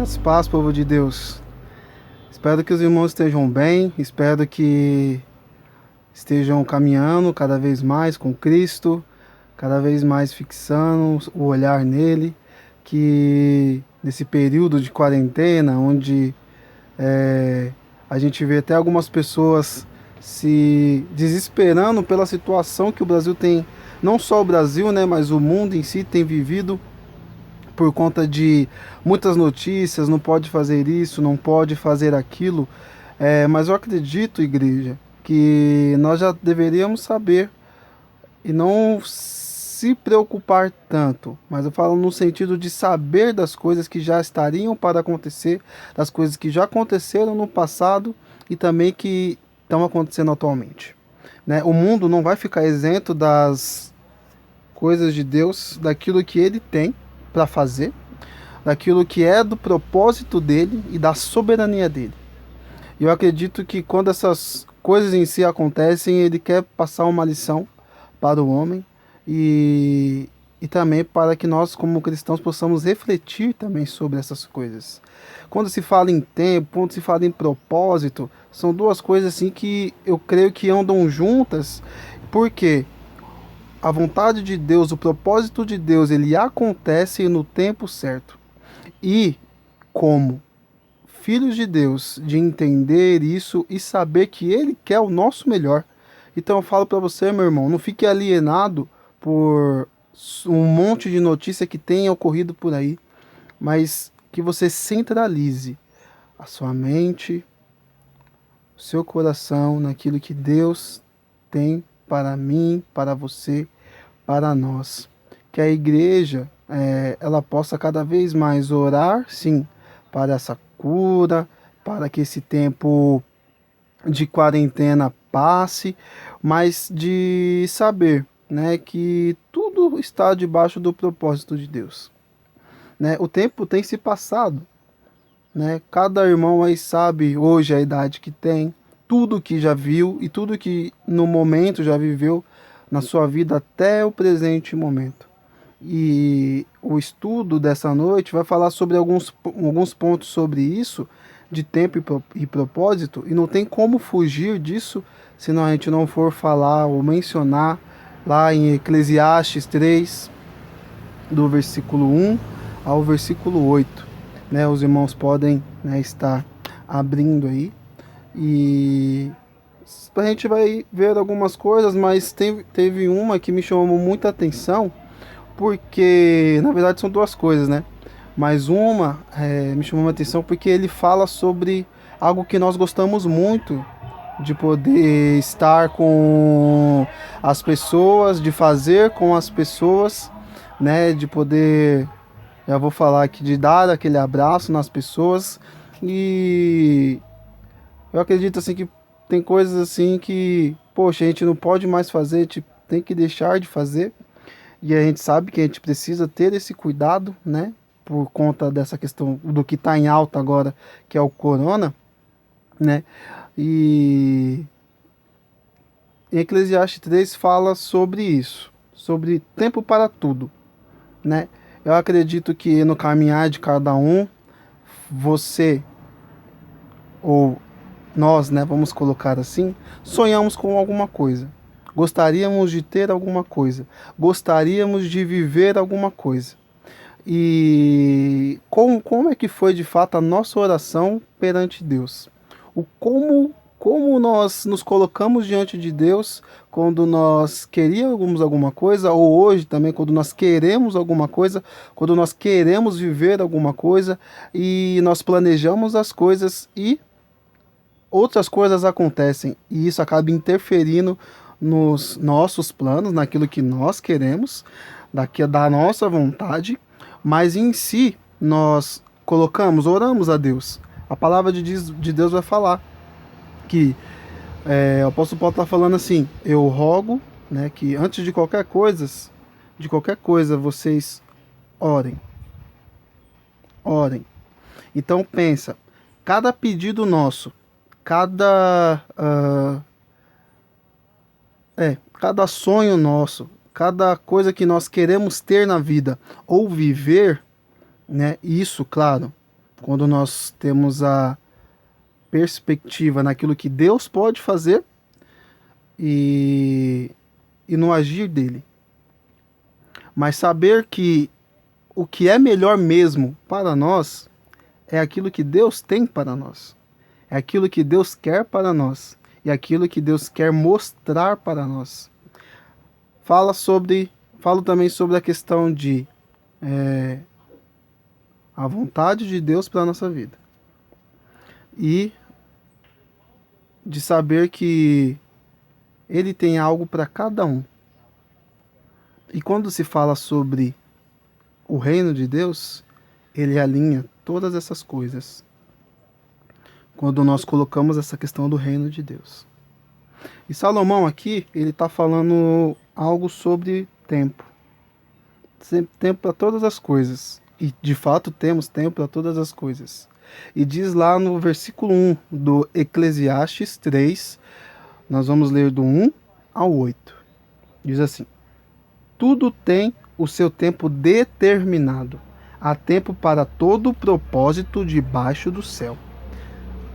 Graças, paz, povo de Deus. Espero que os irmãos estejam bem, espero que estejam caminhando cada vez mais com Cristo, cada vez mais fixando o olhar nele, que nesse período de quarentena, onde a gente vê até algumas pessoas se desesperando pela situação que o Brasil tem, não só o Brasil, né, mas o mundo em si tem vivido por conta de muitas notícias, não pode fazer isso, não pode fazer aquilo. Mas eu acredito, igreja, que nós já deveríamos saber e não se preocupar tanto, mas eu falo no sentido de saber das coisas que já estariam para acontecer, das coisas que já aconteceram no passado e também que estão acontecendo atualmente. Né? O mundo não vai ficar isento das coisas de Deus, daquilo que ele tem para fazer, daquilo que é do propósito dele e da soberania dele. E eu acredito que quando essas coisas em si acontecem, ele quer passar uma lição para o homem e também para que nós, como cristãos, possamos refletir também sobre essas coisas. Quando se fala em tempo, quando se fala em propósito, são duas coisas assim que eu creio que andam juntas, porque a vontade de Deus, o propósito de Deus, ele acontece no tempo certo. E como filhos de Deus, de entender isso e saber que ele quer o nosso melhor. Então eu falo para você, meu irmão, não fique alienado por um monte de notícia que tenha ocorrido por aí, mas que você centralize a sua mente, o seu coração naquilo que Deus tem para mim, para você, para nós. Que a igreja ela possa cada vez mais orar, sim, para essa cura, para que esse tempo de quarentena passe, mas de saber, né, que tudo está debaixo do propósito de Deus. Né? O tempo tem se passado, né? Cada irmão aí sabe hoje a idade que tem, tudo que já viu e tudo que no momento já viveu na sua vida até o presente momento. E o estudo dessa noite vai falar sobre alguns pontos sobre isso, de tempo e propósito, e não tem como fugir disso se a gente não for falar ou mencionar lá em Eclesiastes 3, do versículo 1 ao versículo 8. Né? Os irmãos podem, né, estar abrindo aí e a gente vai ver algumas coisas, mas teve uma que me chamou muita atenção, porque na verdade são duas coisas, né? Mas uma me chamou a atenção porque ele fala sobre algo que nós gostamos muito de poder estar com as pessoas, de fazer com as pessoas, né? De poder, já vou falar aqui, de dar aquele abraço nas pessoas. E eu acredito assim que tem coisas assim que, poxa, a gente não pode mais fazer, a gente tem que deixar de fazer. E a gente sabe que a gente precisa ter esse cuidado, né? Por conta dessa questão do que está em alta agora, que é o corona, né? E em Eclesiastes 3 fala sobre isso, sobre tempo para tudo, né? Eu acredito que no caminhar de cada um, você ou nós, né, vamos colocar assim, sonhamos com alguma coisa. Gostaríamos de ter alguma coisa. Gostaríamos de viver alguma coisa. E como é que foi de fato a nossa oração perante Deus? Como nós nos colocamos diante de Deus quando nós queríamos alguma coisa, ou hoje também quando nós queremos alguma coisa, quando nós queremos viver alguma coisa e nós planejamos as coisas e outras coisas acontecem e isso acaba interferindo nos nossos planos, naquilo que nós queremos, da nossa vontade, mas em si nós oramos a Deus. A palavra de Deus vai falar que o apóstolo Paulo está falando assim: eu rogo, né, que antes de qualquer coisa vocês orem, orem. Então pensa, cada pedido nosso, cada cada sonho nosso, cada coisa que nós queremos ter na vida ou viver, né? Isso, claro, quando nós temos a perspectiva naquilo que Deus pode fazer e no agir dele. Mas saber que o que é melhor mesmo para nós é aquilo que Deus tem para nós. É aquilo que Deus quer para nós. E aquilo que Deus quer mostrar para nós. Falo também sobre a questão de a vontade de Deus para a nossa vida. E de saber que Ele tem algo para cada um. E quando se fala sobre o reino de Deus, Ele alinha todas essas coisas. Quando nós colocamos essa questão do reino de Deus. E Salomão aqui, ele está falando algo sobre tempo. Tempo para todas as coisas. E de fato temos tempo para todas as coisas. E diz lá no versículo 1 do Eclesiastes 3, nós vamos ler do 1 ao 8. Diz assim: tudo tem o seu tempo determinado. Há tempo para todo o propósito debaixo do céu.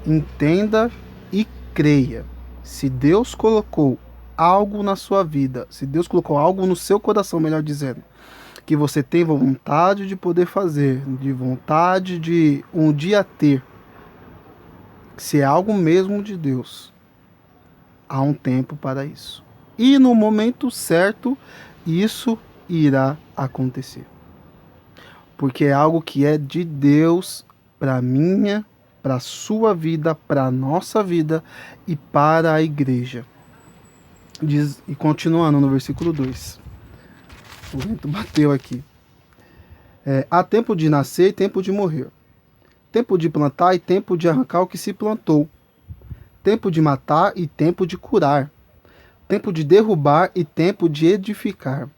Entenda e creia. Se Deus colocou algo na sua vida, se Deus colocou algo no seu coração, melhor dizendo, que você tem vontade de poder fazer, de vontade de um dia ter, se é algo mesmo de Deus, há um tempo para isso. E no momento certo, isso irá acontecer. Porque é algo que é de Deus para minha, para a sua vida, para a nossa vida e para a igreja. Diz, e continuando no versículo 2. O vento bateu aqui. Há tempo de nascer e tempo de morrer. Tempo de plantar e tempo de arrancar o que se plantou. Tempo de matar e tempo de curar. Tempo de derrubar e tempo de edificar.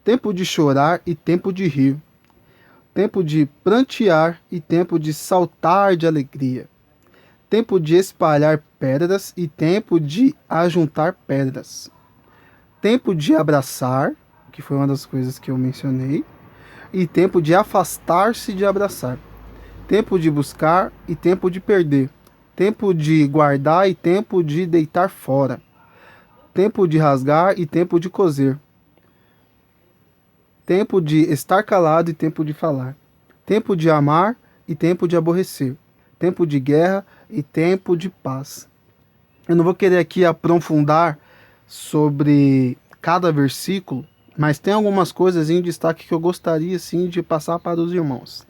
Tempo de chorar e tempo de rir. Tempo de prantear e tempo de saltar de alegria. Tempo de espalhar pedras e tempo de ajuntar pedras. Tempo de abraçar, que foi uma das coisas que eu mencionei, e tempo de afastar-se de abraçar. Tempo de buscar e tempo de perder. Tempo de guardar e tempo de deitar fora. Tempo de rasgar e tempo de coser. Tempo de estar calado e tempo de falar. Tempo de amar e tempo de aborrecer. Tempo de guerra e tempo de paz. Eu não vou querer aqui aprofundar sobre cada versículo, mas tem algumas coisas em destaque que eu gostaria sim de passar para os irmãos.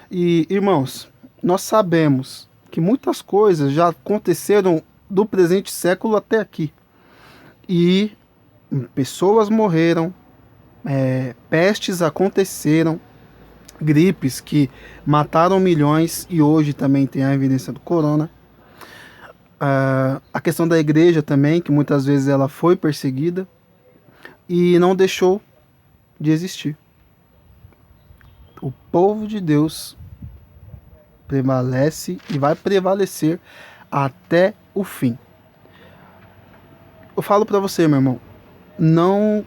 E, irmãos, nós sabemos que muitas coisas já aconteceram do presente século até aqui. E pessoas morreram, pestes aconteceram, gripes que mataram milhões e hoje também tem a evidência do corona. A questão da igreja também, que muitas vezes ela foi perseguida e não deixou de existir. O povo de Deus prevalece e vai prevalecer até o fim. Eu falo para você, meu irmão, não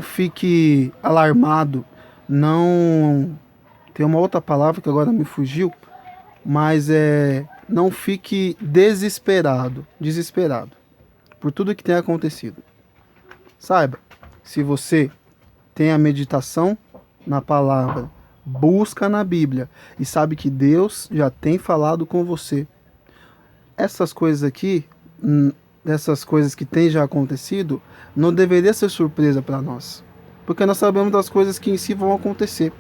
fique alarmado, não tem uma outra palavra que agora me fugiu, mas não fique desesperado por tudo que tem acontecido. Saiba, se você tem a meditação na palavra, busca na Bíblia e sabe que Deus já tem falado com você, essas coisas aqui, dessas coisas que tem já acontecido, não deveria ser surpresa para nós, porque nós sabemos das coisas que em si vão acontecer.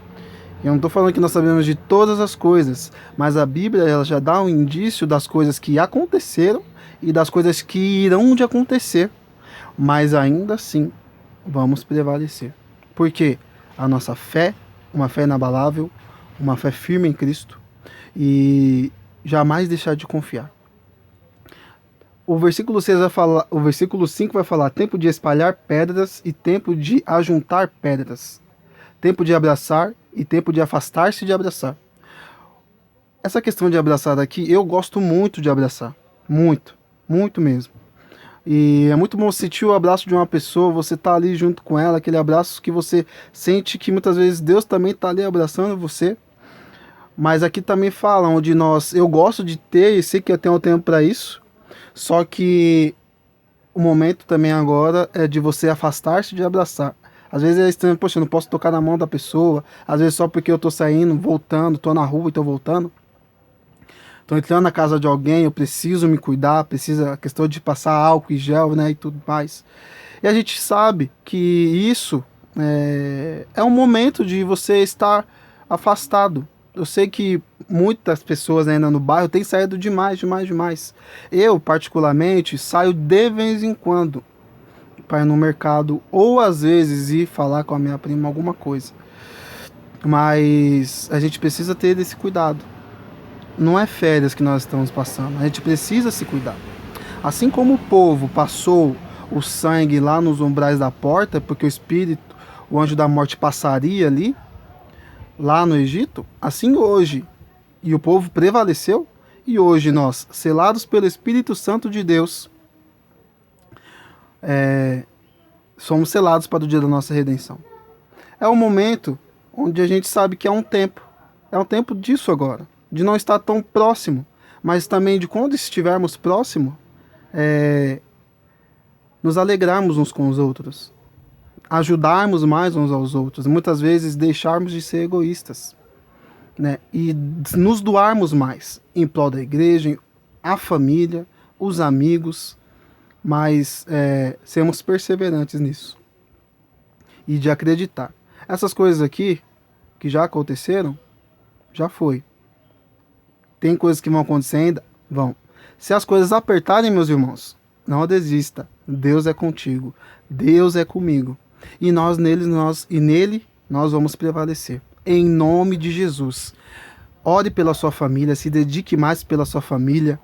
Eu não estou falando que nós sabemos de todas as coisas, mas a Bíblia ela já dá um indício das coisas que aconteceram e das coisas que irão de acontecer, mas ainda assim vamos prevalecer, porque a nossa fé, uma fé inabalável, uma fé firme em Cristo e jamais deixar de confiar. O versículo 6 vai falar, o versículo 5 vai falar tempo de espalhar pedras e tempo de ajuntar pedras. Tempo de abraçar e tempo de afastar-se de abraçar. Essa questão de abraçar aqui, eu gosto muito de abraçar. Muito, muito mesmo. E é muito bom sentir o abraço de uma pessoa, você tá ali junto com ela, aquele abraço que você sente que muitas vezes Deus também tá ali abraçando você. Mas aqui também fala onde eu gosto de ter e sei que eu tenho tempo para isso, só que o momento também agora é de você afastar-se de abraçar. Às vezes é estranho, poxa, eu não posso tocar na mão da pessoa, às vezes só porque eu tô saindo, voltando, tô na rua e tô voltando. Tô entrando na casa de alguém, eu preciso me cuidar, precisa a questão de passar álcool e gel, né, e tudo mais. E a gente sabe que isso é um momento de você estar afastado. Eu sei que muitas pessoas ainda no bairro têm saído demais, demais, demais. Eu, particularmente, saio de vez em quando para ir no mercado ou às vezes ir falar com a minha prima alguma coisa. Mas a gente precisa ter esse cuidado. Não é férias que nós estamos passando, a gente precisa se cuidar. Assim como o povo passou o sangue lá nos umbrais da porta, porque o espírito, o anjo da morte passaria ali, lá no Egito, assim hoje. E o povo prevaleceu, e hoje nós, selados pelo Espírito Santo de Deus, somos selados para o dia da nossa redenção. É um momento onde a gente sabe que é um tempo disso agora, de não estar tão próximo, mas também de quando estivermos próximo, nos alegrarmos uns com os outros, ajudarmos mais uns aos outros, muitas vezes deixarmos de ser egoístas, né? E nos doarmos mais em prol da igreja, a família, os amigos, mas sermos perseverantes nisso e de acreditar. Essas coisas aqui que já aconteceram, já foi. Tem coisas que vão acontecer ainda? Vão. Se as coisas apertarem, meus irmãos, não desista. Deus é contigo. Deus é comigo. E nele nós vamos prevalecer. Em nome de Jesus. Ore pela sua família, se dedique mais pela sua família.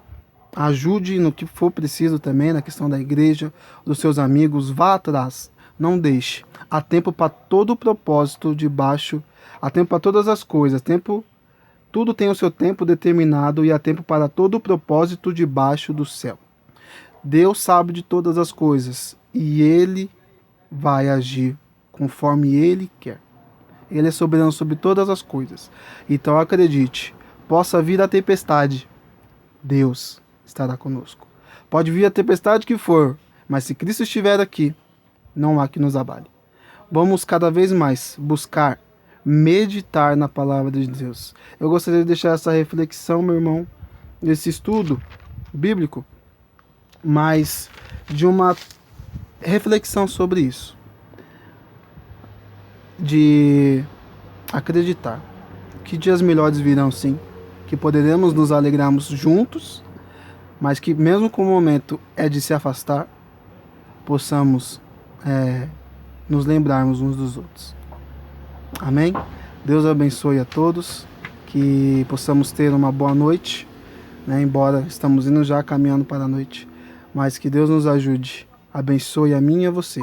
Ajude no que for preciso também, na questão da igreja, dos seus amigos. Vá atrás. Não deixe. Há tempo para todo o propósito debaixo. Há tempo para todas as coisas. Tudo tem o seu tempo determinado e há tempo para todo o propósito debaixo do céu. Deus sabe de todas as coisas e Ele vai agir conforme Ele quer. Ele é soberano sobre todas as coisas. Então acredite, possa vir a tempestade, Deus estará conosco. Pode vir a tempestade que for, mas se Cristo estiver aqui, não há que nos abale. Vamos cada vez mais buscar meditar na palavra de Deus. Eu gostaria de deixar essa reflexão, meu irmão, esse estudo bíblico, mas de uma reflexão sobre isso, de acreditar que dias melhores virão, sim, que poderemos nos alegrarmos juntos, mas que mesmo que o momento é de se afastar, possamos nos lembrarmos uns dos outros. Amém? Deus abençoe a todos, que possamos ter uma boa noite, né? Embora estamos indo já caminhando para a noite, mas que Deus nos ajude, abençoe a mim e a você.